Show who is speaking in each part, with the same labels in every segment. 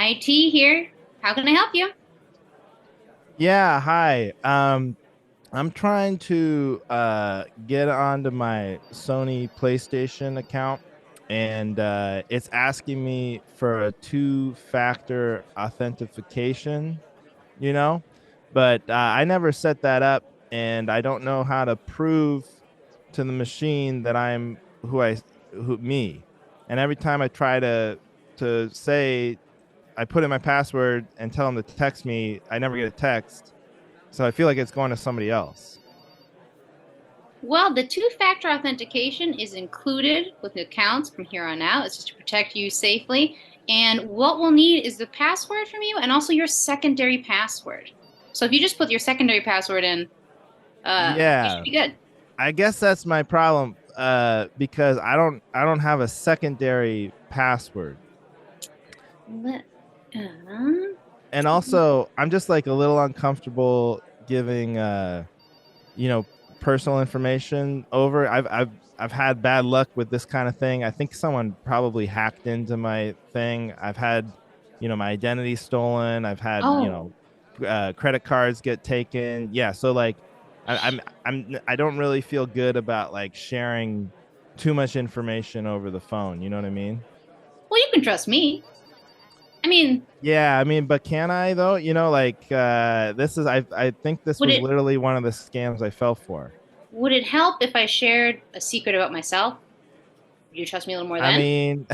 Speaker 1: IT here. How can I help you?
Speaker 2: Yeah, hi. I'm trying to get onto my Sony PlayStation account, and it's asking me for a two-factor authentication, you know, but I never set that up, and I don't know how to prove to the machine that I'm who me. And every time I try to say I put in my password and tell them to text me, I never get a text. So I feel like it's going to somebody else.
Speaker 1: Well, the two-factor authentication is included with the accounts from here on out. It's just to protect you safely. And what we'll need is the password from you and also your secondary password. So if you just put your secondary password in, you should
Speaker 2: Yeah,
Speaker 1: be good.
Speaker 2: I guess that's my problem because I don't have a secondary password.
Speaker 1: Let, um,
Speaker 2: And also, I'm just like a little uncomfortable giving you know, personal information over. I've had bad luck with this kind of thing. I think someone probably hacked into my thing. I've had, my identity stolen. I've had,
Speaker 1: oh,
Speaker 2: credit cards get taken. Yeah, so like I don't really feel good about like sharing too much information over the phone. You know what I mean?
Speaker 1: well, you can trust me. I mean,
Speaker 2: Yeah, I mean, but can I though? Like this is I think this
Speaker 1: would
Speaker 2: was
Speaker 1: it
Speaker 2: literally one of the scams I fell for.
Speaker 1: would it help if I shared a secret about myself? Would you trust me a little more
Speaker 2: I
Speaker 1: then?
Speaker 2: mean,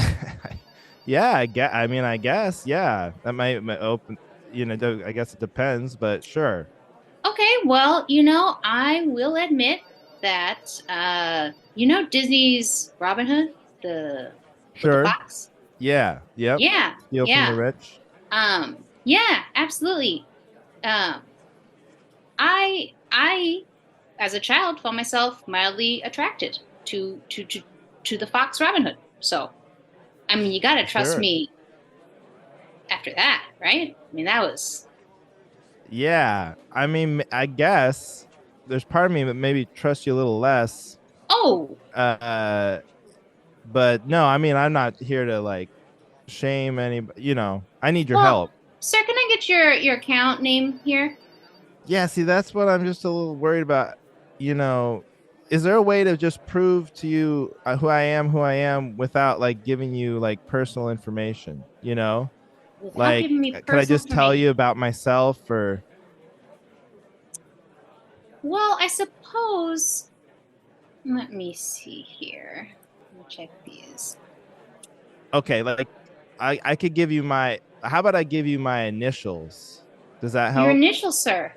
Speaker 2: yeah, I guess, yeah, that might open. I guess it depends, but sure,
Speaker 1: Okay, well, I will admit that Disney's Robin Hood, the with the
Speaker 2: sure,
Speaker 1: fox?
Speaker 2: yeah, yep.
Speaker 1: Yeah,
Speaker 2: Steal from the
Speaker 1: yeah.
Speaker 2: rich.
Speaker 1: Yeah, absolutely. Um, I as a child found myself mildly attracted to the fox Robin Hood. So, I mean, you gotta trust
Speaker 2: Sure,
Speaker 1: me after that, right? I mean, that was
Speaker 2: yeah. I mean, I guess there's part of me that maybe trusts you a little less.
Speaker 1: oh,
Speaker 2: Uh, but no, I mean, I'm not here to like shame any. I need your
Speaker 1: well,
Speaker 2: help.
Speaker 1: sir, can I get your account name here?
Speaker 2: Yeah, see, that's what I'm just a little worried about. You know, is there a way to just prove to you who I am without like giving you like personal information?
Speaker 1: Without
Speaker 2: Like,
Speaker 1: giving me
Speaker 2: could I
Speaker 1: personal
Speaker 2: just tell
Speaker 1: information.
Speaker 2: you about myself or
Speaker 1: Well, I suppose. Let me see here. Let me check these.
Speaker 2: okay, like I could give you how about I give you my initials? Does that
Speaker 1: Your
Speaker 2: help?
Speaker 1: initials, sir.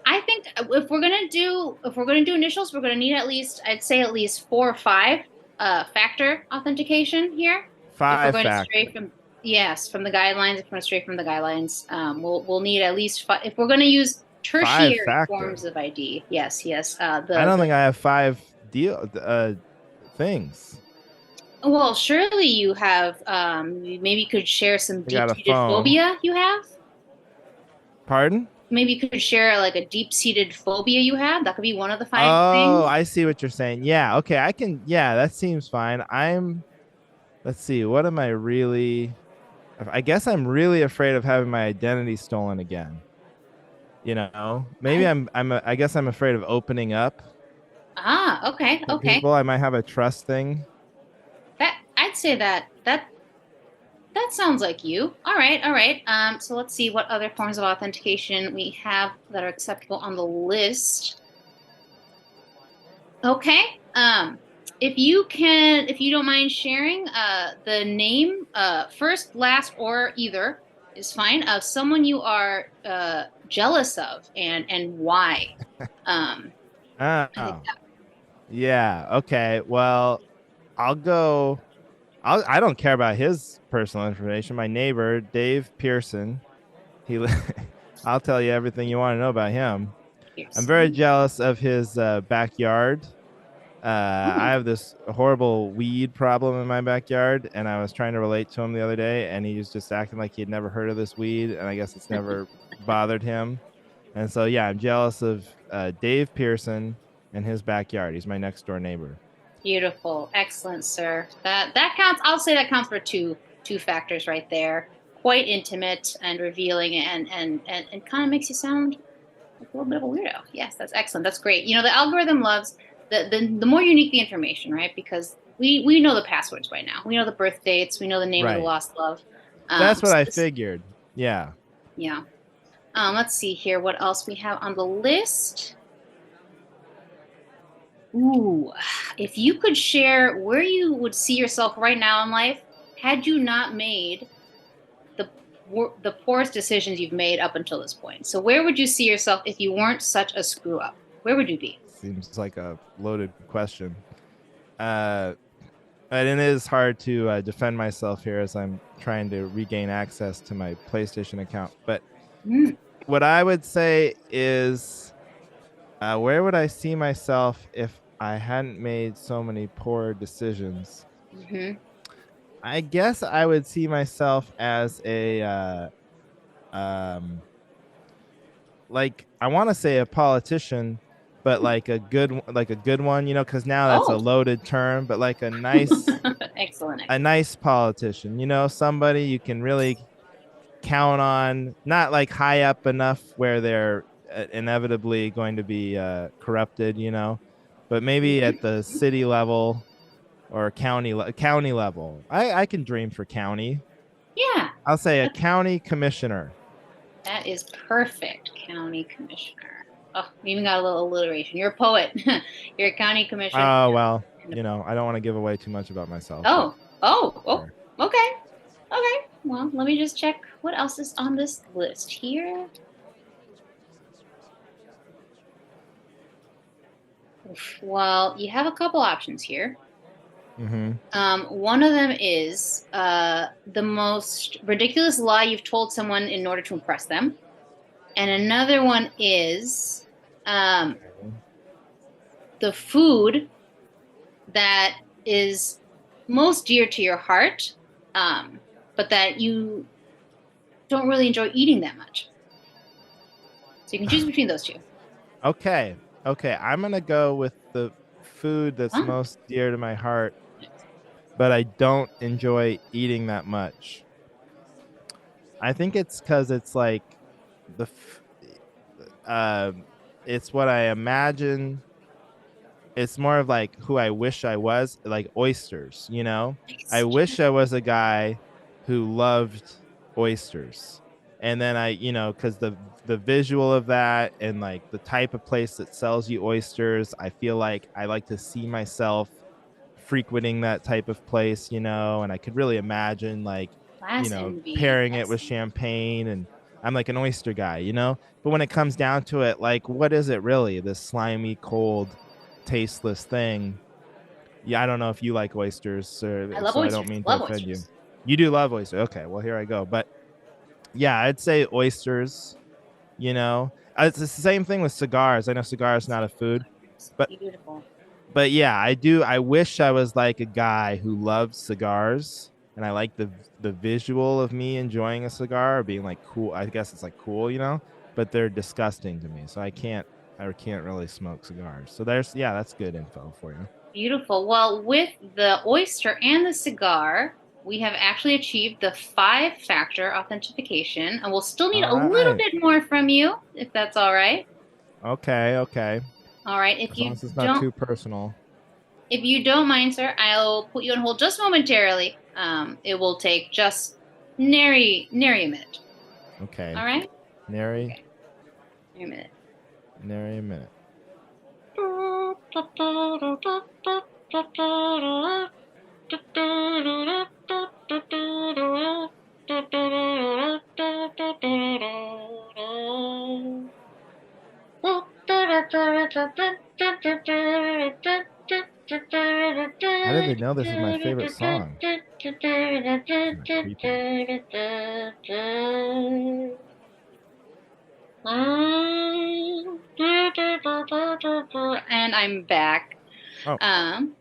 Speaker 1: I think if we're gonna do initials, we're gonna need at least, I'd say at least four or five factor authentication here. If we're
Speaker 2: Five
Speaker 1: going to stray
Speaker 2: factor.
Speaker 1: from yes, from the guidelines, if we're going to stray from the guidelines, we'll need at least five if we're going to use
Speaker 2: Five
Speaker 1: tertiary forms
Speaker 2: factor.
Speaker 1: of ID. Yes, yes.
Speaker 2: I don't
Speaker 1: The
Speaker 2: think I have five deal things.
Speaker 1: Well, surely you have, you maybe could share some
Speaker 2: I got a
Speaker 1: deep-seated
Speaker 2: phone.
Speaker 1: phobia you have.
Speaker 2: Pardon?
Speaker 1: Maybe you could share like a deep-seated phobia you have. That could be one of the five
Speaker 2: Oh,
Speaker 1: things.
Speaker 2: I see what you're saying. Yeah, okay, I can. Yeah, that seems fine. Let's see, what am I really? I guess I'm really afraid of having my identity stolen again. Maybe
Speaker 1: I
Speaker 2: I guess I'm afraid of opening up
Speaker 1: okay,
Speaker 2: to
Speaker 1: okay.
Speaker 2: people. I might have a trust thing.
Speaker 1: That I'd say that sounds like you. All right, all right. So let's see what other forms of authentication we have that are acceptable on the list. Okay. If you don't mind sharing, the name, first, last, or either is fine, of someone you are jealous of and why. Um, I think
Speaker 2: Oh, yeah. Okay. Well, I'll go. I don't care about his personal information. My neighbor, Dave Pearson, he I'll tell you everything you want to know about him. I'm very
Speaker 1: Pearson.
Speaker 2: jealous of his backyard. I
Speaker 1: Oh,
Speaker 2: have this horrible weed problem in my backyard, and I was trying to relate to him the other day, and he was just acting like he had never heard of this weed, and I guess it's never bothered him. And so, yeah, I'm jealous of Dave Pearson and his backyard. He's my next door neighbor.
Speaker 1: beautiful. Excellent, sir. That counts. I'll say that counts for two factors right there. quite intimate and revealing and kind of makes you sound like a little bit of a weirdo. Yes, that's excellent. That's great. You know, the algorithm loves the more unique the information, right? Because we know the passwords by now. We know the birth dates. We know the name of the
Speaker 2: Right.
Speaker 1: lost love.
Speaker 2: That's what
Speaker 1: So
Speaker 2: I
Speaker 1: this,
Speaker 2: figured. Yeah.
Speaker 1: yeah. Let's see here. What else we have on the list? Ooh, if you could share where you would see yourself right now in life, had you not made the the poorest decisions you've made up until this point. So where would you see yourself if you weren't such a screw up? Where would you be?
Speaker 2: Seems like a loaded question. Uh, and it is hard to defend myself here as I'm trying to regain access to my PlayStation account. But
Speaker 1: Mm,
Speaker 2: what I would say is, where would I see myself if I hadn't made so many poor decisions?
Speaker 1: hmm
Speaker 2: I guess I would see myself as a um like I want to say a politician, but like a good one, because now that's a
Speaker 1: Oh,
Speaker 2: loaded term, but like
Speaker 1: excellent,
Speaker 2: a
Speaker 1: excellent.
Speaker 2: nice politician, somebody you can really count on, not like high up enough where they're inevitably going to be corrupted, but maybe at
Speaker 1: Hmm
Speaker 2: the city level or county level. I can dream for county.
Speaker 1: Yeah,
Speaker 2: I'll say a
Speaker 1: that,
Speaker 2: county commissioner.
Speaker 1: that is perfect. County commissioner. Oh, we even got a little alliteration. You're a poet. You're a county commissioner.
Speaker 2: Oh well, I don't want to give away too much about myself, but
Speaker 1: Oh, oh, oh.
Speaker 2: sure.
Speaker 1: Okay, okay. Well, let me just check what else is on this list here. Well, you have a couple options here.
Speaker 2: Mm-hmm.
Speaker 1: One of them is the most ridiculous lie you've told someone in order to impress them. And another one is um, the food that is most dear to your heart, um, but that you don't really enjoy eating that much. So you can choose between those two.
Speaker 2: Okay. Okay. I'm going to go with the food that's
Speaker 1: Huh?
Speaker 2: most dear to my heart, but I don't enjoy eating that much. I think it's because it's like the, uh, it's what I imagine. It's more of like who I wish I was, like oysters, I
Speaker 1: Nice.
Speaker 2: wish I was a guy who loved oysters. And then because the visual of that and like the type of place that sells you oysters, I feel like I like to see myself frequenting that type of place, and I could really imagine like,
Speaker 1: Class envy.
Speaker 2: pairing it with
Speaker 1: Excellent.
Speaker 2: champagne, and I'm like an oyster guy, But when it comes down to it, like what is it really? This slimy, cold, tasteless thing. Yeah, I don't know if you like oysters,
Speaker 1: I love
Speaker 2: so I don't
Speaker 1: oysters.
Speaker 2: mean to
Speaker 1: Love
Speaker 2: offend you.
Speaker 1: oysters.
Speaker 2: You do love oysters. Okay, well here I go. But yeah, I'd say oysters, It's the same thing with cigars. I know cigars not a food,
Speaker 1: Cigars.
Speaker 2: but
Speaker 1: Beautiful.
Speaker 2: yeah, I do. I wish I was like a guy who loves cigars, and I like the visual of me enjoying a cigar or being like cool. I guess it's like cool, but they're disgusting to me, so I can't really smoke cigars. So yeah, that's good info for you.
Speaker 1: Beautiful. Well, with the oyster and the cigar, we have actually achieved the five-factor authentication, and we'll still need
Speaker 2: All
Speaker 1: a little
Speaker 2: right.
Speaker 1: bit more from you, if that's all right.
Speaker 2: Okay. Okay.
Speaker 1: All right.
Speaker 2: As long as it's not too personal.
Speaker 1: If you don't mind, sir, I'll put you on hold just momentarily. It will take just nary a minute.
Speaker 2: Okay.
Speaker 1: All right.
Speaker 2: Nary,
Speaker 1: Okay. Nary a minute.
Speaker 2: nary a minute. How did they know this is my favorite song? Kind of creepy.
Speaker 1: And I'm back.
Speaker 2: Oh,
Speaker 1: Um,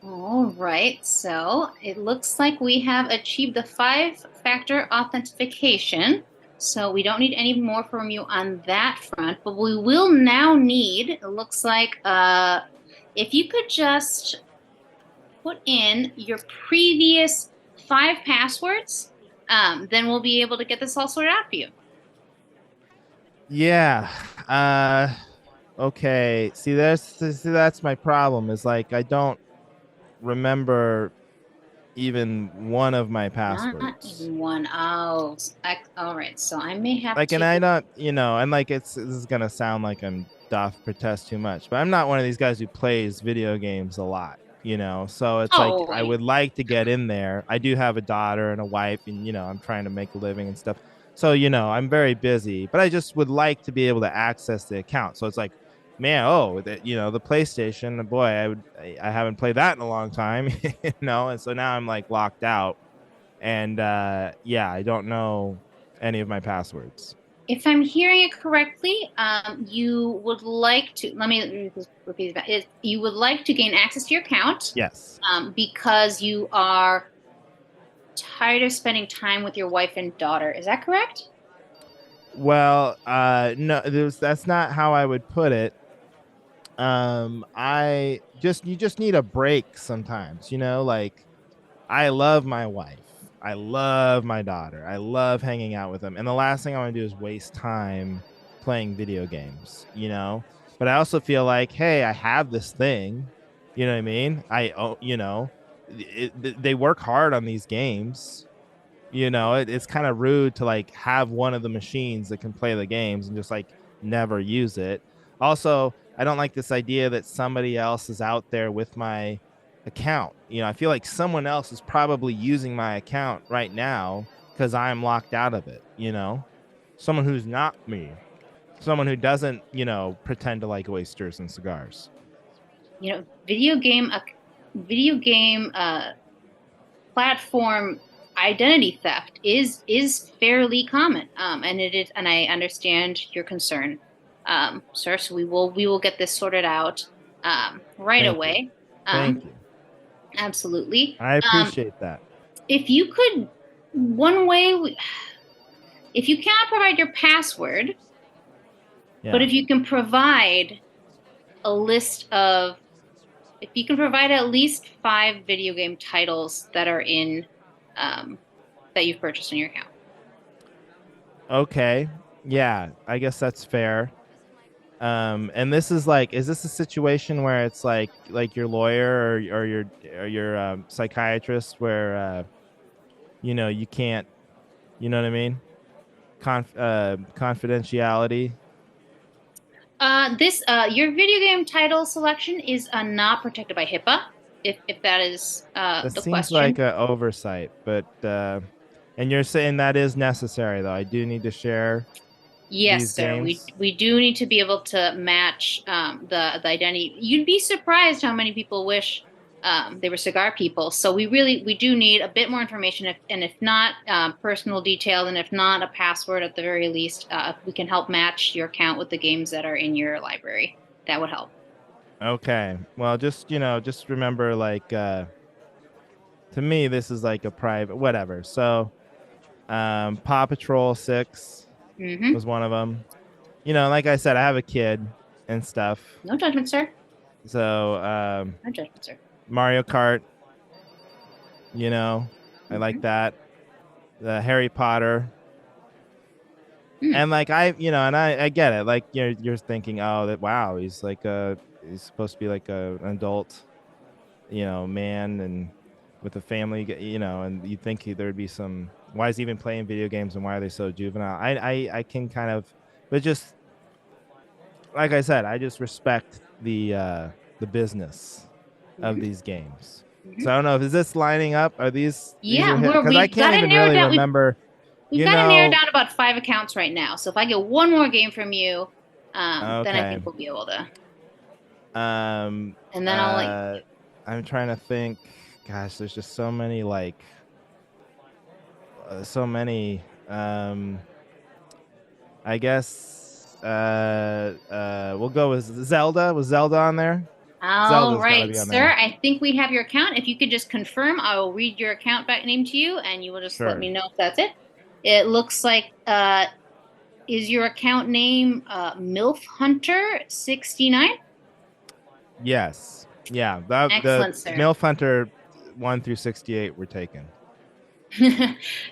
Speaker 1: all right, so it looks like we have achieved the five-factor authentication. So we don't need any more from you on that front, but we will now need, it looks like, if you could just put in your previous five passwords, then we'll be able to get this all sorted out for you.
Speaker 2: Yeah. Okay. See, that's my problem is like I don't remember even one of my
Speaker 1: Not
Speaker 2: passwords.
Speaker 1: even one. Oh, all right. So I may have
Speaker 2: Like, and
Speaker 1: to.
Speaker 2: I don't, and like this is gonna sound like I'm doth protest too much, but I'm not one of these guys who plays video games a lot, so it's like
Speaker 1: Oh,
Speaker 2: I would like to get in there. I do have a daughter and a wife, and I'm trying to make a living and stuff, so I'm very busy, but I just would like to be able to access the account. So it's like, man, the PlayStation, boy, I haven't played that in a long time. And so now I'm like locked out, and yeah, I don't know any of my passwords.
Speaker 1: if I'm hearing it correctly, you would like to. Let me just repeat that. You would like to gain access to your account,
Speaker 2: Yes.
Speaker 1: because you are tired of spending time with your wife and daughter. Is that correct?
Speaker 2: Well, no, that's not how I would put it. I just you just need a break sometimes, like I love my wife. I love my daughter. I love hanging out with them. And the last thing I want to do is waste time playing video games. But I also feel like, hey, I have this thing. You know what I mean? They work hard on these games. It's kind of rude to like have one of the machines that can play the games and just like never use it. Also, I don't like this idea that somebody else is out there with my account. I feel like someone else is probably using my account right now because I'm locked out of it. Someone who's not me, someone who doesn't pretend to like oysters and cigars.
Speaker 1: You know, video game platform identity theft is fairly common, and it is, and I understand your concern, sir. So we will get this sorted out, right
Speaker 2: Thank you.
Speaker 1: away.
Speaker 2: Thank you.
Speaker 1: Absolutely.
Speaker 2: I appreciate that.
Speaker 1: If you could, one way, if you cannot provide your password, but
Speaker 2: Yeah.
Speaker 1: if you can provide a list of, if you can provide at least 5 video game titles that are in, um, that you've purchased on your account.
Speaker 2: Okay. Yeah, I guess that's fair. And this is like, is this a situation where it's like your lawyer or your psychiatrist where you can't, you know what I mean? Confidentiality.
Speaker 1: This your video game title selection is not protected by HIPAA, if that is
Speaker 2: That
Speaker 1: the
Speaker 2: seems like
Speaker 1: question.
Speaker 2: an oversight, but and you're saying that is necessary though. I do need to share
Speaker 1: Yes,
Speaker 2: these
Speaker 1: sir. We
Speaker 2: games.
Speaker 1: we do need to be able to match, the identity. You'd be surprised how many people wish, they were cigar people. So we do need a bit more information, and if not, personal details, and if not, a password at the very least. If we can help match your account with the games that are in your library, that would help.
Speaker 2: Okay. Well, just remember like to me this is like a private whatever. So, Paw Patrol 6
Speaker 1: Mm-hmm.
Speaker 2: was one of them. Like I said, I have a kid and stuff.
Speaker 1: No judgment, sir.
Speaker 2: So,
Speaker 1: No judgment, sir.
Speaker 2: Mario Kart, you know, I like
Speaker 1: Mm-hmm.
Speaker 2: that. The Harry Potter.
Speaker 1: Hmm.
Speaker 2: And like and I get it. Like you're thinking, oh, that wow, he's supposed to be like an adult, man and with a family, and you think there'd be some why is he even playing video games and why are they so juvenile? I can kind of, but just like I said, I just respect the business of
Speaker 1: Mm-hmm.
Speaker 2: these games. So I
Speaker 1: Mm-hmm.
Speaker 2: don't know if is this lining up. Are these are
Speaker 1: Yeah,
Speaker 2: hit because I
Speaker 1: we've got
Speaker 2: can't
Speaker 1: to
Speaker 2: even
Speaker 1: narrow
Speaker 2: really
Speaker 1: down.
Speaker 2: remember.
Speaker 1: We've got to narrow down about 5 accounts right now. So if I get one more game from you, then I
Speaker 2: Okay.
Speaker 1: think we'll be able to.
Speaker 2: Um.
Speaker 1: And then I'll let you.
Speaker 2: Uh. I'm trying to think. Gosh, there's just so many so many. I guess. We'll go with Zelda. Was Zelda on there?
Speaker 1: All
Speaker 2: Zelda's got to
Speaker 1: right,
Speaker 2: be on
Speaker 1: sir.
Speaker 2: there.
Speaker 1: I think we have your account. If you could just confirm, I will read your account back name to you, and you will just let
Speaker 2: Sure.
Speaker 1: me know if that's it. It looks like, is your account name, MILF Hunter 69?
Speaker 2: Yes. Yeah. The
Speaker 1: Excellent, sir.
Speaker 2: MILF Hunter 1 through 68 were taken.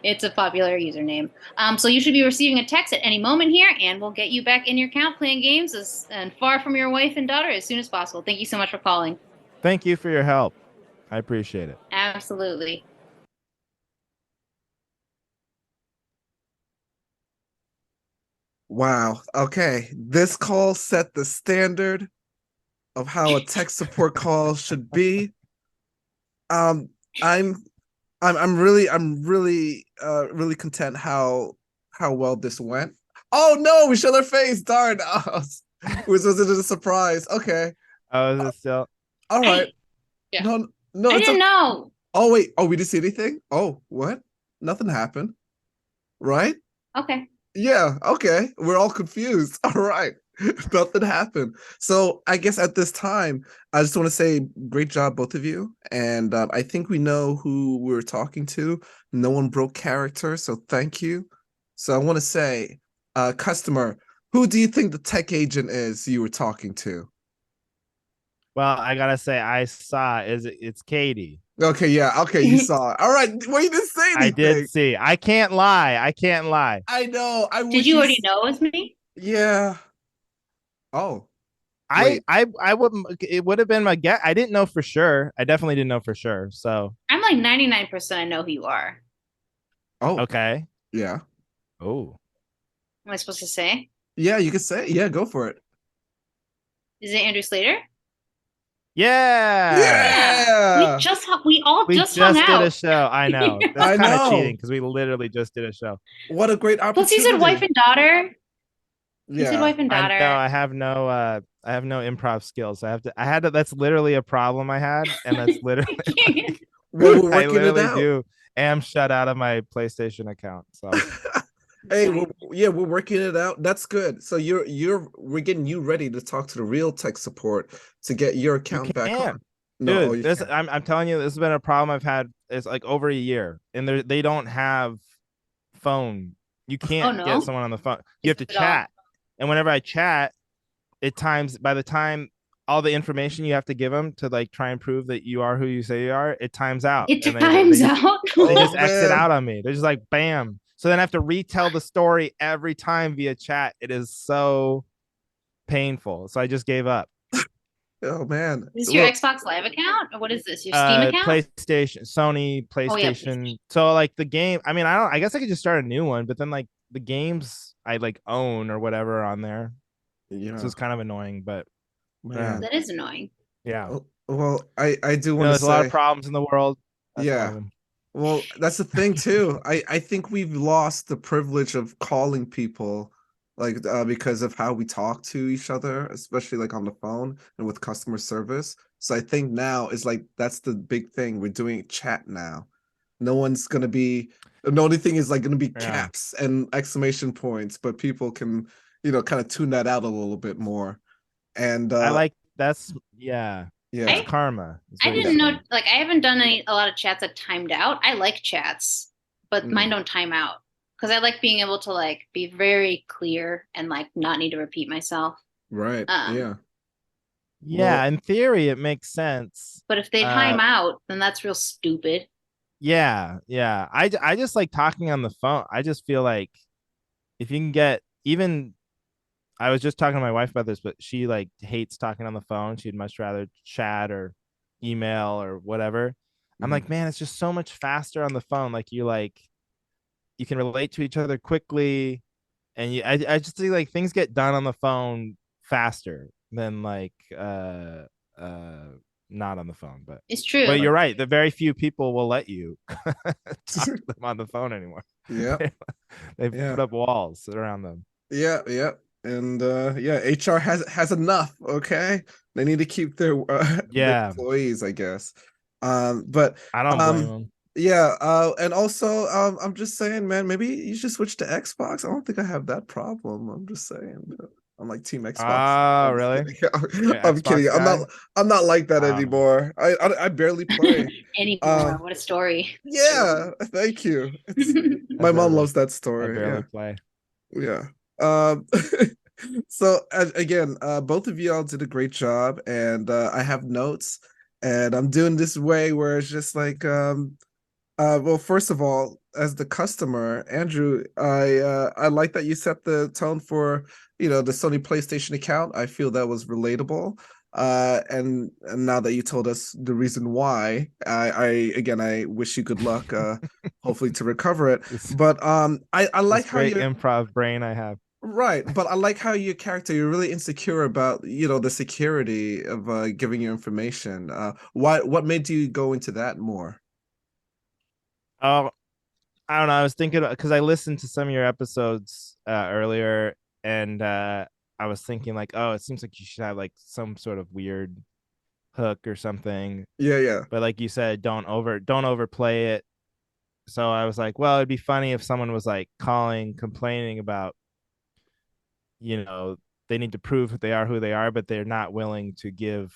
Speaker 1: It's a popular username. So you should be receiving a text at any moment here, and we'll get you back in your account playing games and far from your wife and daughter as soon as possible. Thank you so much for calling.
Speaker 2: Thank you for your help. I appreciate it.
Speaker 1: Absolutely.
Speaker 3: Wow. Okay. This call set the standard of how a tech support call should be. Um, I'm really content how well this went. Oh no, we showed our face. Darn. Oh, was it a surprise? Okay.
Speaker 2: Oh, is it still?
Speaker 3: All right.
Speaker 1: Hey, yeah.
Speaker 3: No, no,
Speaker 1: I
Speaker 3: it's
Speaker 1: didn't
Speaker 3: okay.
Speaker 1: know.
Speaker 3: Oh wait. Oh, we didn't see anything? Oh, what? Nothing happened. Right?
Speaker 1: Okay.
Speaker 3: Yeah, okay. We're all confused. All right. Nothing happened. So I guess at this time, I just want to say great job, both of you. And I think we know who we're talking to. No one broke character, so thank you. So I want to say, customer, who do you think the tech agent is you were talking to?
Speaker 2: Well, I gotta say, I saw it's Katie.
Speaker 3: Okay, yeah, okay, you saw it. All right, well, you didn't say
Speaker 2: I did
Speaker 3: anything.
Speaker 2: see. I can't lie. I can't lie.
Speaker 3: I know. I
Speaker 1: Did
Speaker 3: wish
Speaker 1: you
Speaker 3: you.
Speaker 1: already know it was me?
Speaker 3: Yeah. Oh,
Speaker 2: I
Speaker 3: wait.
Speaker 2: I I wouldn't. It would have been my guess. I didn't know for sure. I definitely didn't know for sure. So
Speaker 1: I'm like 99% I know who you are.
Speaker 3: Oh,
Speaker 2: okay.
Speaker 3: yeah.
Speaker 2: Oh
Speaker 1: Am I supposed to say?
Speaker 3: Yeah, you could say. Yeah, go for it.
Speaker 1: Is it Andrew Slater?
Speaker 2: yeah.
Speaker 1: Yeah.
Speaker 3: Yeah,
Speaker 1: We all
Speaker 2: We
Speaker 1: just hung
Speaker 2: just did a
Speaker 1: out.
Speaker 2: show. I know that's
Speaker 3: I
Speaker 2: kind of cheating
Speaker 3: know.
Speaker 2: because we literally just did a show.
Speaker 3: What a great
Speaker 1: Plus you said wife
Speaker 3: opportunity.
Speaker 1: and daughter. You said
Speaker 3: Yeah.
Speaker 1: wife and
Speaker 2: I know
Speaker 1: daughter.
Speaker 2: I have no improv skills. I had to that's literally a problem I had, and that's literally
Speaker 1: I can't.
Speaker 3: Well, we're
Speaker 2: I
Speaker 3: working it
Speaker 2: literally
Speaker 3: out.
Speaker 2: do am shut out of my PlayStation account. So
Speaker 3: Hey,
Speaker 1: Fine.
Speaker 3: yeah, we're working it out. That's good. So we're getting you ready to talk to the real tech support to get your
Speaker 2: you
Speaker 3: account back
Speaker 2: can't.
Speaker 3: on. No, oh,
Speaker 2: Dude,
Speaker 3: you
Speaker 2: this
Speaker 3: can't.
Speaker 2: I'm telling you, this has been a problem I've had. It's like over a year, and they don't have phone. You
Speaker 1: Oh
Speaker 2: can't get
Speaker 1: no.
Speaker 2: someone on the phone. You
Speaker 1: Is
Speaker 2: have to
Speaker 1: it all?
Speaker 2: chat, and whenever I chat, it times by the time all the information you have to give them to like try and prove that you are who you say you are, it times out, and
Speaker 1: It times out.
Speaker 2: they just
Speaker 3: Oh
Speaker 2: exit
Speaker 3: man.
Speaker 2: out on me. They're just like bam. So then I have to retell the story every time via chat. It is so painful. So I just gave up.
Speaker 3: Oh man.
Speaker 1: Is this your
Speaker 3: Well,
Speaker 1: Xbox Live account? Or what is this? Your Steam account?
Speaker 2: PlayStation, Sony,
Speaker 1: Oh yeah,
Speaker 2: PlayStation.
Speaker 1: PlayStation.
Speaker 2: So like the game, I mean, I guess I could just start a new one, but then like the games I like own or whatever on there. So
Speaker 3: yeah,
Speaker 2: it's kind of annoying, but yeah.
Speaker 3: man.
Speaker 1: That is annoying.
Speaker 2: Yeah.
Speaker 3: Well, I do
Speaker 2: You know,
Speaker 3: want to
Speaker 2: there's a lot of
Speaker 3: say,
Speaker 2: problems in the world. That's one of
Speaker 3: yeah.
Speaker 2: them.
Speaker 3: Well, that's the thing too. I think we've lost the privilege of calling people like because of how we talk to each other, especially like on the phone and with customer service. So I think now is like that's the big thing. We're doing chat now. No one's gonna be the only thing is like gonna be
Speaker 2: Yeah.
Speaker 3: caps and exclamation points, but people can, kind of tune that out a little bit more. And
Speaker 2: I like that's yeah. It's
Speaker 3: yeah.
Speaker 1: I
Speaker 2: karma, is
Speaker 1: I
Speaker 2: what you're
Speaker 1: didn't know
Speaker 2: saying.
Speaker 1: like I haven't done a lot of chats that timed out. I like chats, but mine
Speaker 3: Mm,
Speaker 1: don't time out. Because I like being able to like be very clear and like not need to repeat myself.
Speaker 3: right.
Speaker 1: Um,
Speaker 3: Yeah.
Speaker 2: Yeah,
Speaker 3: Well,
Speaker 2: in theory it makes sense.
Speaker 1: but if they
Speaker 2: Uh
Speaker 1: time out, then that's real stupid.
Speaker 2: yeah, yeah. I just like talking on the phone. I just feel like if you can get even I was just talking to my wife about this, but she like hates talking on the phone. She'd much rather chat or email or whatever. I'm
Speaker 3: mhm.
Speaker 2: like, man, it's just so much faster on the phone. Like you can relate to each other quickly, and I just see like things get done on the phone faster than like uh not on the phone.
Speaker 1: It's
Speaker 2: But
Speaker 1: true.
Speaker 2: you're right. The very few people will let you talk to them on the phone anymore.
Speaker 3: Yeah.
Speaker 2: They've
Speaker 3: Yeah.
Speaker 2: put up walls around them.
Speaker 3: Yeah, yeah. And yeah, HR has enough, okay? They need to keep their
Speaker 2: Yeah,
Speaker 3: employees, I guess. But
Speaker 2: I don't blame
Speaker 3: um
Speaker 2: them.
Speaker 3: yeah, and also I'm just saying, man, maybe you should switch to Xbox. I don't think I have that problem. I'm just saying. I'm like Team Xbox.
Speaker 2: Oh,
Speaker 3: I'm just
Speaker 2: really?
Speaker 3: kidding.
Speaker 2: You're an
Speaker 3: I'm kidding.
Speaker 2: Xbox guy?
Speaker 3: I'm not like that
Speaker 2: Oh,
Speaker 3: anymore. I barely play.
Speaker 1: Anymore.
Speaker 3: Um
Speaker 1: What a story. It's true.
Speaker 3: yeah, thank you. It's
Speaker 2: I
Speaker 3: my mom
Speaker 2: barely
Speaker 3: loves that
Speaker 2: I
Speaker 3: story.
Speaker 2: barely
Speaker 3: Yeah.
Speaker 2: play.
Speaker 3: Yeah. Um, so again, both of y'all did a great job, and I have notes, and I'm doing this way where it's just like Well, first of all, as the customer, Andrew, I like that you set the tone for the Sony PlayStation account. I feel that was relatable. And now that you told us the reason why, I again I wish you good luck. Hopefully to recover it.
Speaker 2: This
Speaker 3: But I
Speaker 2: this
Speaker 3: like how
Speaker 2: great
Speaker 3: you
Speaker 2: improv brain I have.
Speaker 3: right, but I like how your character you're really insecure about the security of giving you information. What made you go into that more?
Speaker 2: Oh, I don't know. I was thinking because I listened to some of your episodes earlier, and I was thinking like, oh, it seems like you should have like some sort of weird hook or something.
Speaker 3: Yeah, yeah.
Speaker 2: But like you said, don't overplay it. So I was like, well, it'd be funny if someone was like calling, complaining about, you know, they need to prove who they are, but they're not willing to give.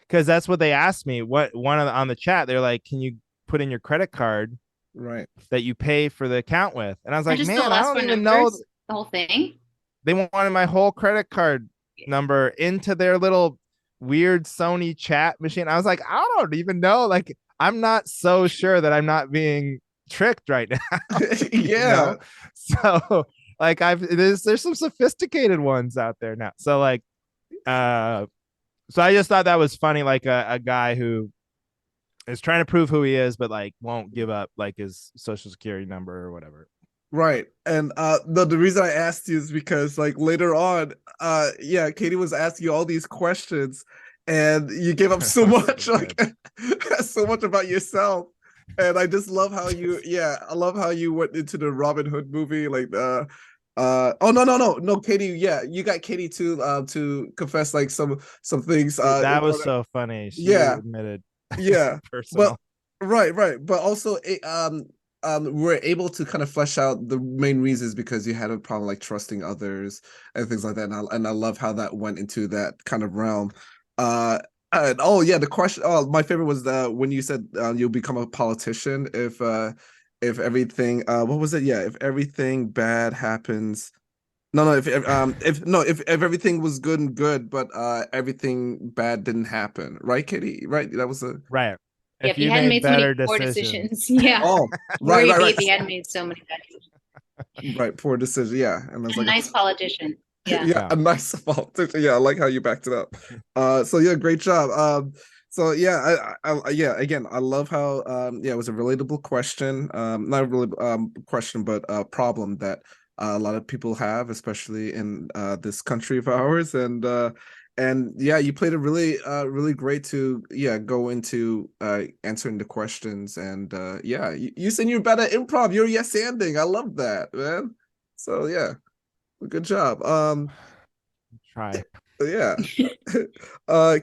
Speaker 2: Because that's what they asked me. What one on the chat, they're like, can you put in your credit card
Speaker 3: Right.
Speaker 2: that you pay for the account with? And I was
Speaker 1: And
Speaker 2: like,
Speaker 1: just the
Speaker 2: man, I
Speaker 1: last
Speaker 2: don't
Speaker 1: four
Speaker 2: even know.
Speaker 1: numbers, the whole thing.
Speaker 2: They wanted my whole credit card number into their little weird Sony chat machine. I was like, I don't even know. Like, I'm not so sure that I'm not being tricked right now, you
Speaker 3: Yeah.
Speaker 2: know? So like there's some sophisticated ones out there now. So like so I just thought that was funny, like a guy who is trying to prove who he is, but like won't give up like his social security number or whatever.
Speaker 3: Right. And the reason I asked you is because like later on, yeah, Katie was asking you all these questions and you gave up so much, like so much about yourself. And I just love how I love how you went into the Robin Hood movie, like oh no, Katie, yeah, you got Katie to confess like some things in
Speaker 2: That was
Speaker 3: front of,
Speaker 2: so funny. She
Speaker 3: yeah,
Speaker 2: admitted
Speaker 3: yeah, but
Speaker 2: personal.
Speaker 3: right, but also we're able to kind of flesh out the main reasons because you had a problem like trusting others and things like that, and I love how that went into that kind of realm. And oh yeah, the question. Oh, my favorite was the when you said you'll become a politician if everything. What was it? Yeah, if everything bad happens. No, no. If everything was good and good, but everything bad didn't happen, right, Kitty? Right, that was a
Speaker 2: Right.
Speaker 1: Yeah,
Speaker 2: If
Speaker 1: if you
Speaker 2: you
Speaker 1: hadn't
Speaker 2: made
Speaker 1: made so many
Speaker 2: better
Speaker 1: poor
Speaker 2: decisions.
Speaker 1: decisions. Yeah.
Speaker 3: oh
Speaker 1: Worry,
Speaker 3: right.
Speaker 1: baby, hadn't made so many bad decisions.
Speaker 3: Right, poor decision. Yeah, and I was
Speaker 1: A
Speaker 3: like,
Speaker 1: nice politician. Yeah.
Speaker 3: yeah,
Speaker 2: Yeah.
Speaker 3: a nice politician. Yeah, I like how you backed it up. So yeah, great job. So yeah, yeah, again, I love how yeah, it was a relatable question. Not really question, but a problem that a lot of people have, especially in this country of ours, and yeah, you played it really great to go into answering the questions, and yeah, you said you're better at improv. You're yes anding. I love that, man. So yeah. Good job.
Speaker 2: Try.
Speaker 3: Yeah.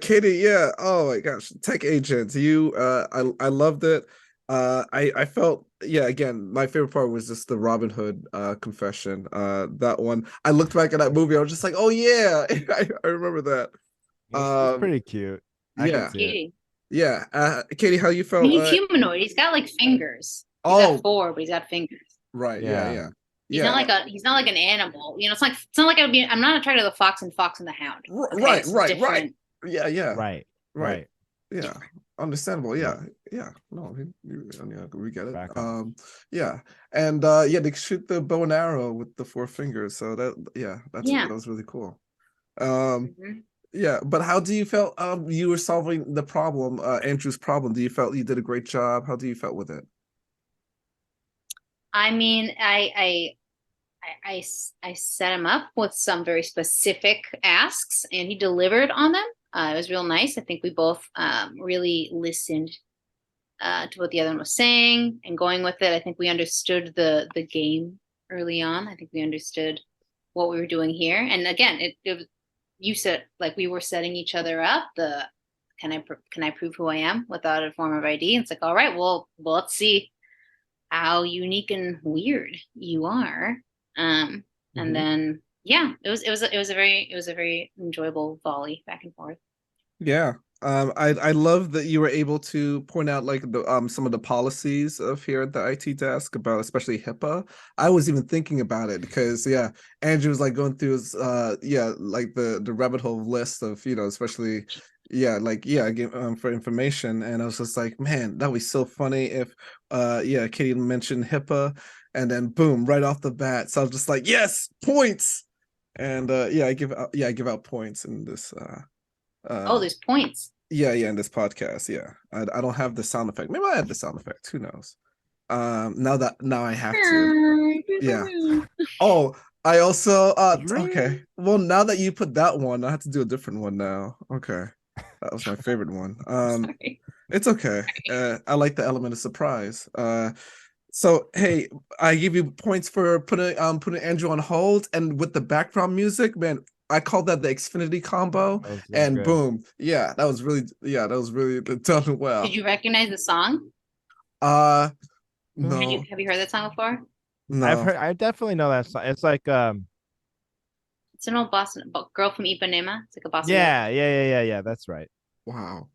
Speaker 3: Katie, yeah. Oh my gosh, tech agents. I loved it. I felt again, my favorite part was just the Robin Hood confession. That one. I looked back at that movie, I was just like, oh yeah, I remember that.
Speaker 2: It's pretty cute. I could
Speaker 3: Yeah.
Speaker 2: see it.
Speaker 1: Cutie.
Speaker 3: Yeah. Katie, how you
Speaker 1: I mean,
Speaker 3: felt?
Speaker 1: he's humanoid. He's got like fingers. He's got
Speaker 3: Oh,
Speaker 1: four, but he's got fingers.
Speaker 3: right,
Speaker 2: Yeah.
Speaker 3: yeah.
Speaker 1: He's not like an animal. It's not like I would be I'm not attracted to the fox and fox and the hound. Okay.
Speaker 3: Right,
Speaker 1: It's
Speaker 3: right, right.
Speaker 1: different.
Speaker 3: Yeah.
Speaker 2: Right.
Speaker 3: Right.
Speaker 2: Right.
Speaker 3: Yeah. Understandable. Yeah. No, yeah, we get it.
Speaker 2: Back off.
Speaker 3: Yeah. And yeah, they shoot the bow and arrow with the four fingers. So
Speaker 1: Yeah.
Speaker 3: that was really cool. Um,
Speaker 1: Mhm.
Speaker 3: yeah, but how do you felt you were solving the problem, Andrew's problem? Do you felt you did a great job? How do you felt with it?
Speaker 1: I mean, I set him up with some very specific asks, and he delivered on them. It was real nice. I think we both really listened to what the other one was saying and going with it. I think we understood the game early on. I think we understood what we were doing here. And again, it was, you said like we were setting each other up. The can I prove who I am without a form of ID? And it's like, all right, well, let's see how unique and weird you are. And then yeah, it was a very enjoyable volley back and forth.
Speaker 3: Yeah. I love that you were able to point out like the some of the policies of here at the IT desk about especially HIPAA. I was even thinking about it because Andrew was like going through his like the rabbit hole list of especially I give for information, and I was just like, man, that would be so funny if Katie mentioned HIPAA, and then boom, right off the bat. So I was just like, yes, points. And I give out points in this
Speaker 1: Oh,
Speaker 3: uh
Speaker 1: there's points.
Speaker 3: in this podcast. Yeah. I don't have the sound effect. Maybe I have the sound effect. Who knows? Now I have to. Yeah. Oh, I also okay. Well, now that you put that one, I have to do a different one now. Okay. That was my favorite one.
Speaker 1: Sorry.
Speaker 3: It's okay. I like the element of surprise. So hey, I give you points for putting Andrew on hold, and with the background music, man, I call that the Xfinity combo. And
Speaker 2: good.
Speaker 3: boom, that was really done well.
Speaker 1: Did you recognize the song?
Speaker 3: Uh
Speaker 2: No.
Speaker 1: Have you heard that song before?
Speaker 3: No.
Speaker 2: I definitely know that song. It's like
Speaker 1: It's an old Boston girl from Ipanema. It's like a bossa nova.
Speaker 2: yeah. That's right.
Speaker 3: Wow.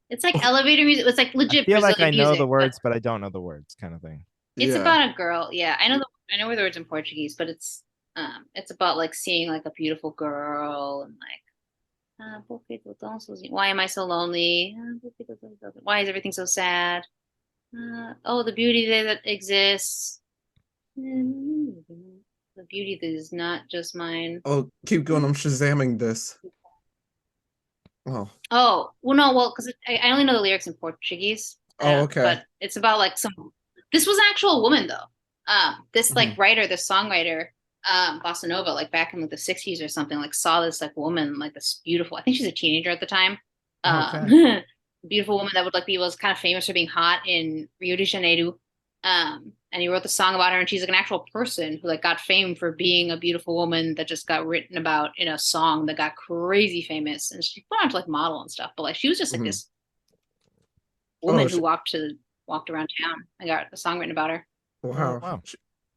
Speaker 1: It's like elevator music. It's like
Speaker 2: I
Speaker 1: legit
Speaker 2: feel like I
Speaker 1: Brazilian
Speaker 2: know the
Speaker 1: music, but
Speaker 2: words, but I don't know the words, kind of thing.
Speaker 1: it's
Speaker 3: Yeah.
Speaker 1: about a girl. Yeah, I know the words in Portuguese, but it's about like seeing like a beautiful girl and like why am I so lonely? Why is everything so sad? Oh, the beauty that exists. The beauty that is not just mine.
Speaker 3: Oh, keep going. I'm shazamming this. Oh.
Speaker 1: Oh, well, no, well, because I only know the lyrics in Portuguese.
Speaker 3: Oh, okay.
Speaker 1: But it's about like some. This was an actual woman though. This like writer, this songwriter, bossa nova, like back in like the '60s or something, like saw this like woman, like this beautiful. I think she's a teenager at the time.
Speaker 2: Okay.
Speaker 1: Beautiful woman that would like be was kind of famous for being hot in Rio de Janeiro. And he wrote the song about her, and she's like an actual person who like got fame for being a beautiful woman that just got written about in a song that got crazy famous. And she went on to like model and stuff, but like she was just like this woman who walked around town and got a song written about her.
Speaker 3: Wow.
Speaker 2: Wow.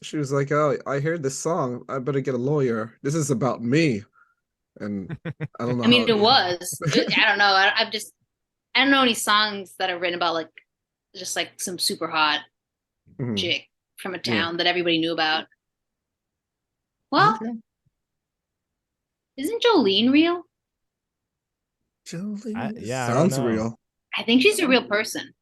Speaker 3: She was like, oh, I heard this song. I better get a lawyer. This is about me. And I don't know.
Speaker 1: I mean, it was. I don't know. I don't know any songs that are written about like just like some super hot chick from a town that everybody knew about. Well, isn't Jolene real?
Speaker 3: Jolene
Speaker 2: sounds
Speaker 3: real.
Speaker 1: I think she's a real person.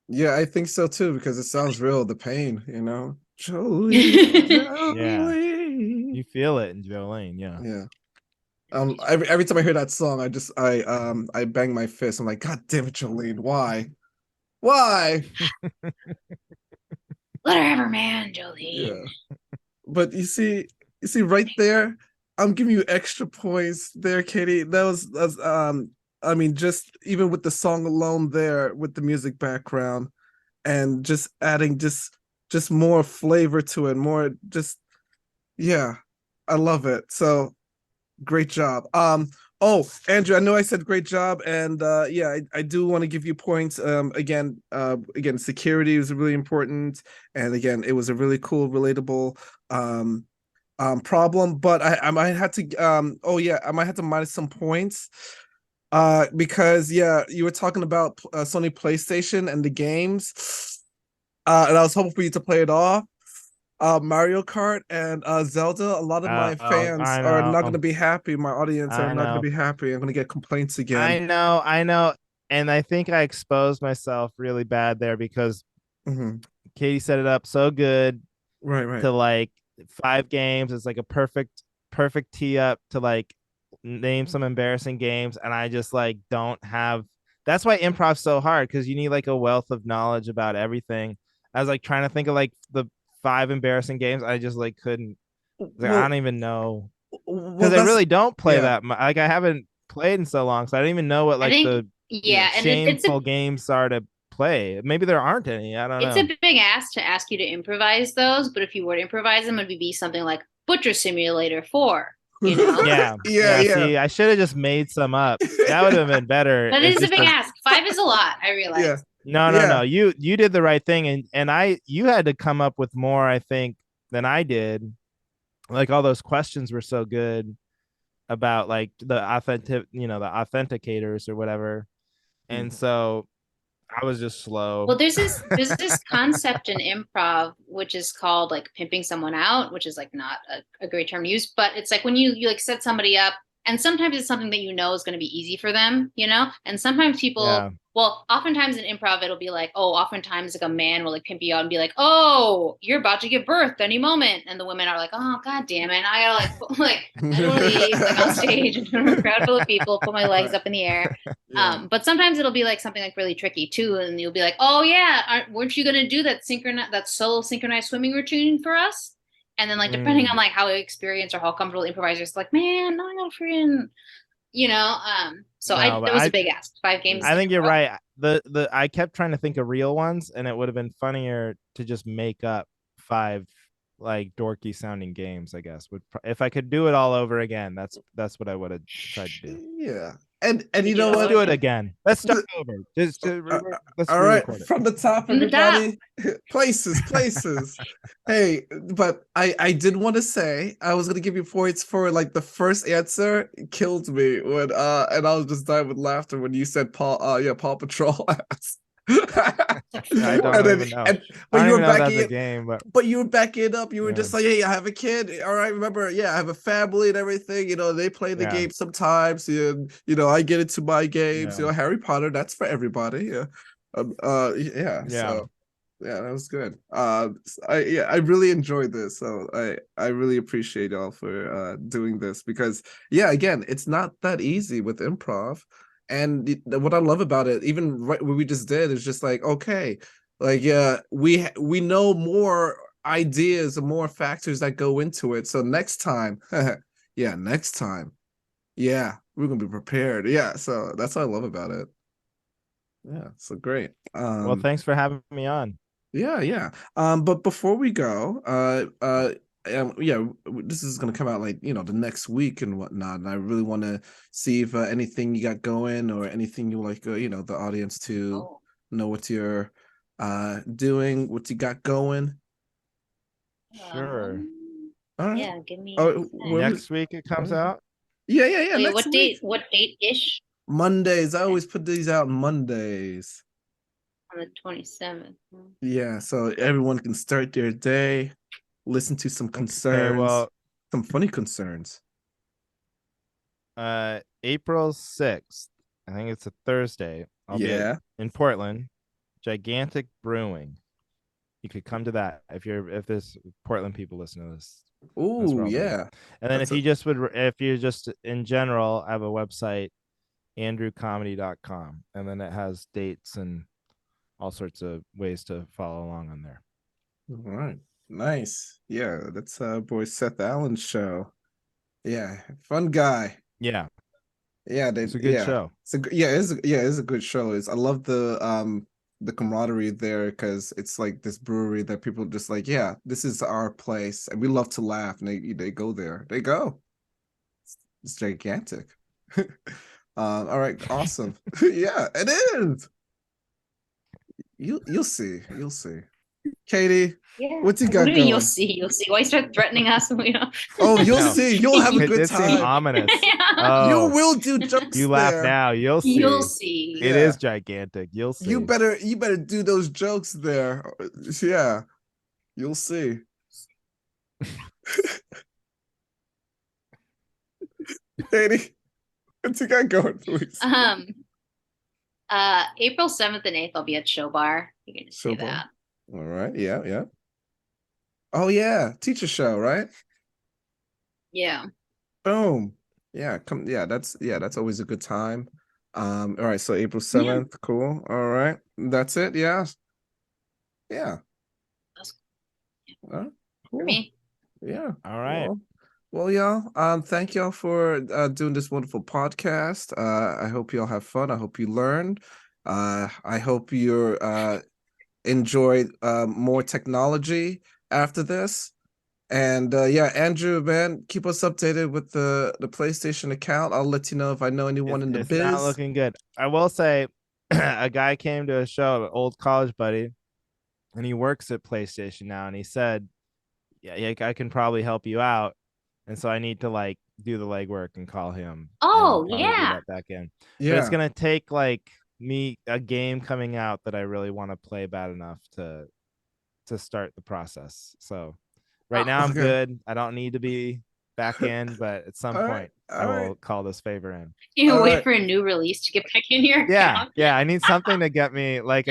Speaker 3: Yeah, I think so too, because it sounds real, the pain, you know. Jolene.
Speaker 2: Yeah. You feel it in Jolene, yeah.
Speaker 3: Yeah. Every time I hear that song, I bang my fist. I'm like, God damn it, Jolene, why? Why?
Speaker 1: Let her have her man, Jolene.
Speaker 3: Yeah. But you see right there, I'm giving you extra points there, Katie. That's I mean, just even with the song alone there, with the music background, and just adding just more flavor to it, more just I love it. So great job. Oh, Andrew, I know I said great job, and I do want to give you points. Again, security was really important, and again, it was a really cool, relatable problem. But I might have to I might have to minus some points. Because you were talking about Sony PlayStation and the games, and I was hoping for you to play it off. Mario Kart and Zelda. A lot of my fans are not going to be happy. My audience are not going to be happy. I'm going to get complaints again.
Speaker 2: I know, and I think I exposed myself really bad there because Katie set it up so good,
Speaker 3: right,
Speaker 2: to like 5 games. It's like a perfect tee up to like name some embarrassing games, and I just like don't have. That's why improv's so hard, because you need like a wealth of knowledge about everything. I was like trying to think of like the 5 embarrassing games. I just like couldn't. Like, I don't even know, because I really don't play that much. Like I haven't played in so long, so I don't even know what like the shameful games are to play. Maybe there aren't any. I don't know.
Speaker 1: It's a big ask to ask you to improvise those, but if you were to improvise them, it would be something like Butcher Simulator 4. You know?
Speaker 2: yeah. See, I should have just made some up. That would have been better.
Speaker 1: That is a big ask. 5 is a lot, I realize.
Speaker 3: Yeah.
Speaker 2: No. You did the right thing, and you had to come up with more, I think, than I did. Like all those questions were so good about like the authenticators or whatever. And so I was just slow.
Speaker 1: Well, there's this concept in improv which is called like pimping someone out, which is like not a great term to use, but it's like when you like set somebody up And sometimes it's something that you know is going to be easy for them, you know? And sometimes
Speaker 2: Yeah.
Speaker 1: people, well, oftentimes in improv, it'll be like, oh, oftentimes like a man will like pimp you out and be like, oh, you're about to give birth any moment. And the women are like, oh, God damn it. I gotta like, I don't want to leave like on stage in front of a crowd full of people, put my legs
Speaker 3: Right.
Speaker 1: up in the air.
Speaker 3: Yeah.
Speaker 1: But sometimes it'll be like something like really tricky too. And you'll be like, oh, yeah, weren't you going to do that solo synchronized swimming routine for us? And then like depending on
Speaker 2: Mm.
Speaker 1: like how experienced or how comfortable the improvisers, like, man, no, I gotta freaking, so
Speaker 2: No, but
Speaker 1: that was a big ask. 5 games
Speaker 2: I
Speaker 1: in a
Speaker 2: think you're
Speaker 1: row.
Speaker 2: right. The I kept trying to think of real ones, and it would have been funnier to just make up 5 like dorky sounding games. I guess if I could do it all over again, that's what I would have tried to do.
Speaker 3: Yeah. And
Speaker 1: You
Speaker 3: you
Speaker 1: do it
Speaker 3: know
Speaker 1: all
Speaker 2: Let's
Speaker 3: what?
Speaker 2: do it
Speaker 1: again.
Speaker 2: again. Let's start
Speaker 3: The-
Speaker 2: over. Let's
Speaker 3: all right,
Speaker 2: re-record it.
Speaker 3: from the top,
Speaker 1: From the top.
Speaker 3: everybody. Places. Hey, but I did want to say I was gonna give you points for like the first answer. It killed me when and I was just dying with laughter when you said Paw Patrol.
Speaker 2: I don't
Speaker 3: And then
Speaker 2: even know.
Speaker 3: and
Speaker 2: I
Speaker 3: but
Speaker 2: don't
Speaker 3: you
Speaker 2: even
Speaker 3: were
Speaker 2: know if that's
Speaker 3: backing
Speaker 2: a
Speaker 3: it.
Speaker 2: game, but
Speaker 3: But you were backing it up. You were
Speaker 2: yeah,
Speaker 3: just like, "Hey, I have a kid. All right, remember? Yeah, I have a family and everything. You know, they play the
Speaker 2: yeah,
Speaker 3: game sometimes. And I get into my games.
Speaker 2: yeah,
Speaker 3: Harry Potter. That's for everybody. Yeah, yeah.
Speaker 2: yeah.
Speaker 3: So yeah, that was good. I really enjoyed this. So I really appreciate y'all for doing this because yeah, again, it's not that easy with improv. And what I love about it, even right what we just did, is just like okay, like yeah, we know more ideas and more factors that go into it. So next time, yeah, next time, yeah, we're gonna be prepared. Yeah, so that's what I love about it. Yeah, so great.
Speaker 2: Well, thanks for having me on.
Speaker 3: Yeah, yeah. But before we go, yeah, this is gonna come out like the next week and whatnot, and I really want to see if anything you got going or anything you like, the audience to
Speaker 1: Oh.
Speaker 3: know what you're doing, what you got going.
Speaker 2: Sure.
Speaker 3: All right.
Speaker 1: Yeah, give me
Speaker 3: Oh,
Speaker 1: a sec.
Speaker 3: when we?
Speaker 2: Next week it comes out.
Speaker 3: Yeah, yeah, yeah.
Speaker 1: Wait,
Speaker 3: Next
Speaker 1: what
Speaker 3: week,
Speaker 1: date? What date-ish?
Speaker 3: Mondays. I always put these out Mondays.
Speaker 1: On the 27th.
Speaker 3: Yeah, so everyone can start their day, listen to some
Speaker 2: Okay,
Speaker 3: concerns,
Speaker 2: well,
Speaker 3: some funny concerns.
Speaker 2: April 6th. I think it's a Thursday. I'll be
Speaker 3: Yeah.
Speaker 2: in Portland. Gigantic Brewing. You could come to that if there's Portland people listen to this. That's
Speaker 3: Oh,
Speaker 2: where I'll be.
Speaker 3: yeah.
Speaker 2: And then
Speaker 3: That's
Speaker 2: if you just in general, I have a website, andrewcomedy.com, and then it has dates and all sorts of ways to follow along on there.
Speaker 3: all right. Nice. Yeah, that's boy Seth Allen's show. Yeah, fun guy.
Speaker 2: Yeah,
Speaker 3: Yeah,
Speaker 2: it's a good show.
Speaker 3: it's a good show. I love the camaraderie there because it's like this brewery that people just like, yeah, this is our place, and we love to laugh, and they go there. They go. It's gigantic. All right, awesome. Yeah, it is. You'll see. You'll see. Katie,
Speaker 1: Yeah.
Speaker 3: what you
Speaker 1: What do
Speaker 3: got
Speaker 1: you mean you'll
Speaker 3: going?
Speaker 1: see? You'll see. Why you start threatening us?
Speaker 3: Oh,
Speaker 2: I
Speaker 3: you'll
Speaker 2: know.
Speaker 3: see. You'll have a
Speaker 2: It
Speaker 3: good
Speaker 2: did seem
Speaker 3: time.
Speaker 2: ominous.
Speaker 1: Yeah.
Speaker 3: You
Speaker 2: Oh,
Speaker 3: will do jokes
Speaker 2: you laugh
Speaker 3: there.
Speaker 2: now. You'll
Speaker 1: You'll
Speaker 2: see.
Speaker 1: see.
Speaker 2: It
Speaker 3: Yeah.
Speaker 2: is gigantic. You'll
Speaker 3: You
Speaker 2: see.
Speaker 3: better do those jokes there. Yeah. You'll see. Katie, what you got going, please?
Speaker 1: Um, April 7th and 8th, I'll be at Show Bar. You can just see
Speaker 3: Showbar.
Speaker 1: that.
Speaker 3: All right. Yeah, yeah. Oh yeah. Teacher show, right?
Speaker 1: Yeah.
Speaker 3: Boom. Yeah, that's always a good time. All right, so April
Speaker 1: Yeah.
Speaker 3: 7th, cool. All right. That's it, yeah. Yeah.
Speaker 1: That's
Speaker 3: All right,
Speaker 1: for
Speaker 3: cool.
Speaker 1: me.
Speaker 3: Yeah.
Speaker 2: All right.
Speaker 3: Well, y'all. Thank y'all for doing this wonderful podcast. I hope y'all have fun. I hope you learned. I hope you're enjoyed more technology after this. And yeah, Andrew, man, keep us updated with the PlayStation account. I'll let you know if I know anyone in the
Speaker 2: It's not
Speaker 3: biz.
Speaker 2: looking good. I will say, a guy came to a show, an old college buddy, and he works at PlayStation now, and he said, "Yeah, I can probably help you out." And so I need to like do the legwork and call him and
Speaker 1: Oh,
Speaker 2: probably do
Speaker 1: yeah.
Speaker 2: that back in. But it's
Speaker 3: Yeah.
Speaker 2: gonna take like me a game coming out that I really want to play bad enough to start the process. So right now I'm
Speaker 3: Okay.
Speaker 2: good. I don't need to be. back in, but at some
Speaker 3: All right,
Speaker 2: point I
Speaker 3: all right,
Speaker 2: will call this favor in.
Speaker 1: You
Speaker 3: all
Speaker 1: wait
Speaker 3: right.
Speaker 1: for a new release to get back in your
Speaker 2: Yeah,
Speaker 1: account.
Speaker 2: yeah. I need something to get me like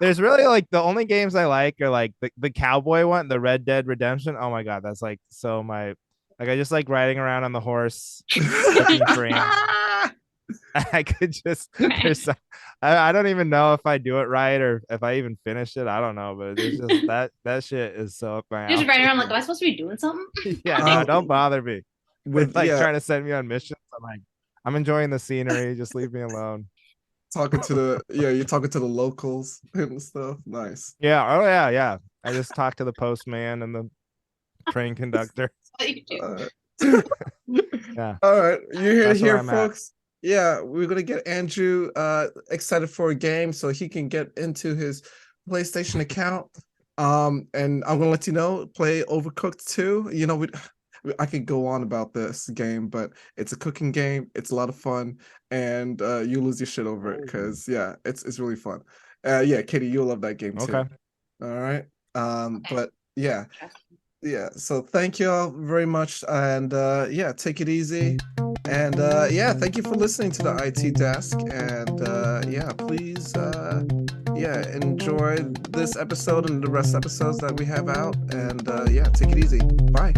Speaker 2: there's really like the only games I like are like the cowboy one, the Red Dead Redemption. Oh my god, that's like so my like I just like riding around on the horse looking for ants. I could just
Speaker 1: Right.
Speaker 2: I don't even know if I do it right or if I even finish it. I don't know, but there's just that shit is so up my
Speaker 1: Just
Speaker 2: alley.
Speaker 1: running around like, am I supposed to be doing something?
Speaker 2: Yeah, no,
Speaker 3: Um,
Speaker 2: don't bother me with
Speaker 3: with
Speaker 2: like
Speaker 3: yeah,
Speaker 2: trying to send me on missions. I'm like, I'm enjoying the scenery. Just leave me alone.
Speaker 3: talking to the you're talking to the locals and stuff. Nice.
Speaker 2: Yeah. Oh yeah, yeah. I just talked to the postman and the train conductor.
Speaker 1: That's what you do.
Speaker 2: Yeah,
Speaker 3: All right, you hear it
Speaker 2: that's where
Speaker 3: here,
Speaker 2: I'm at.
Speaker 3: folks. Yeah, we're gonna get Andrew excited for a game so he can get into his PlayStation account. And I'm gonna let you know, play Overcooked 2. You know, I could go on about this game, but it's a cooking game. It's a lot of fun, and you lose your shit over it because yeah, it's really fun. Yeah, Katie, you'll love that game too.
Speaker 2: Okay.
Speaker 3: All right.
Speaker 1: Okay.
Speaker 3: But yeah,
Speaker 1: Trust me.
Speaker 3: yeah. So thank you all very much, and yeah, take it easy. And yeah, thank you for listening to the IT desk. And yeah, please yeah, enjoy this episode and the rest episodes that we have out. And yeah, take it easy. Bye.